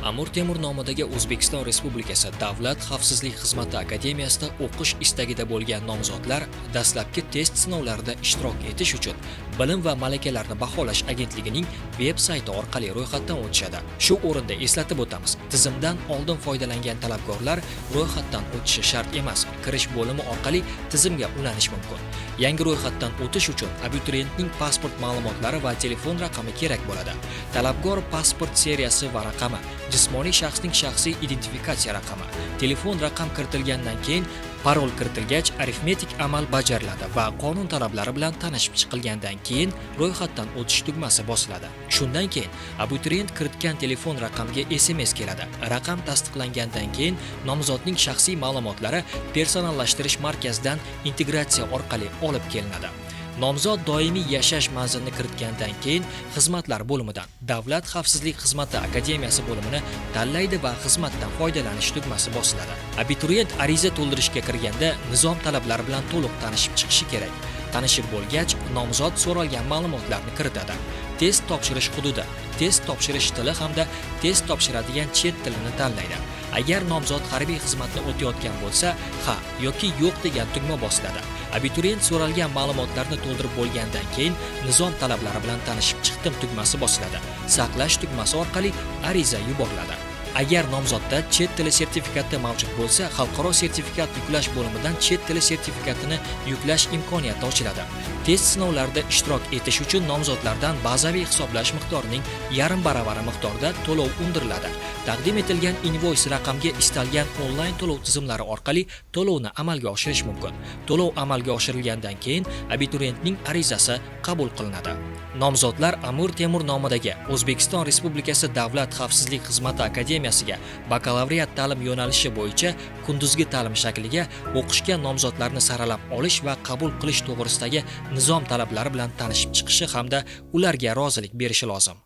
Amir Temur nomidagi O'zbekiston Respublikasi Davlat xavfsizlik xizmati akademiyasida o'qish istagida bo'lgan nomzodlar dastlabki test sinovlarida ishtirok etish uchun Bilim va malakalarni baholash agentligining veb-sayti orqali ro'yxatdan o'tishadi. Shu o'rinda eslatib o'tamiz, tizimdan oldin foydalangan talabgorlar ro'yxatdan o'tishi shart emas, kirish bo'limi orqali tizimga ulanish mumkin. Yangi ro'yxatdan o'tish uchun abituriyentning pasport ma'lumotlari va telefon raqami kerak bo'ladi. Talabgor pasport seriyasi va raqami, jismoniy shaxsning shaxsiy identifikatsiya raqami, telefon raqam kiritilgandan keyin parol kiritilgach arifmetik amal bajariladi va qonun talablari bilan tanishib chiqilgandan keyin ro'yxatdan o'tish tugmasi bosiladi. Shundan keyin abituriyent kiritgan telefon raqamiga SMS keladi. Raqam tasdiqlangandan keyin nomzodning shaxsiy ma'lumotlari personallashtirish markazidan integratsiya orqali olib kelinadi. Nomzod doimiy yashash manzilini kiritgandan keyin xizmatlar bo'limidan Davlat xavfsizlik xizmati akademiyasi bo'limini tanlaydi va xizmatdan foydalanish tugmasi bosiladi. Abituriyent ariza to'ldirishga kirganda nizom talablari bilan to'liq tanishib chiqishi kerak. Tanishib bo'lgach, nomzod so'ralgan ma'lumotlarni kiritadi. Test topshirish hududi, test topshirish tili hamda test topshiradigan chet tilini tanlaydi. Agar nomzod harbiy xizmatni o'tayotgan bo'lsa, ha yoki yo'q degan tugma bosiladi. Abituriyent so'ralgan ma'lumotlarni to'ldirib bo'lgandan keyin nizom talablari bilan tanishib chiqdim tugmasi bosiladi. Saqlash tugmasi orqali ariza yuboriladi. Agar nomzodda chet tili sertifikati mavjud bo'lsa, xalqaro sertifikat yuklash bo'limidan chet tili sertifikatini yuklash imkoniyati ochiladi. Test sinovlarida ishtirok etish uchun nomzodlardan bazaviy hisoblash miqdorining yarim baravari miqdorda to'lov undiriladi. Taqdim etilgan invoice raqamga istalgan onlayn to'lov tizimlari orqali to'lovni amalga oshirish mumkin. To'lov amalga oshirilgandan keyin abituriyentning arizasi qabul qilinadi. Nomzodlar Amir Temur nomidagi O'zbekiston Respublikasi Davlat xavfsizlik xizmati akademiyasiga bakalavriat ta'lim yo'nalishi bo'yicha kunduzgi ta'lim shakliga o'qishga nomzodlarni saralab olish va qabul qilish to'g'risidagi nizom talablari bilan tanishib chiqishi hamda ularga rozilik berishi lozim.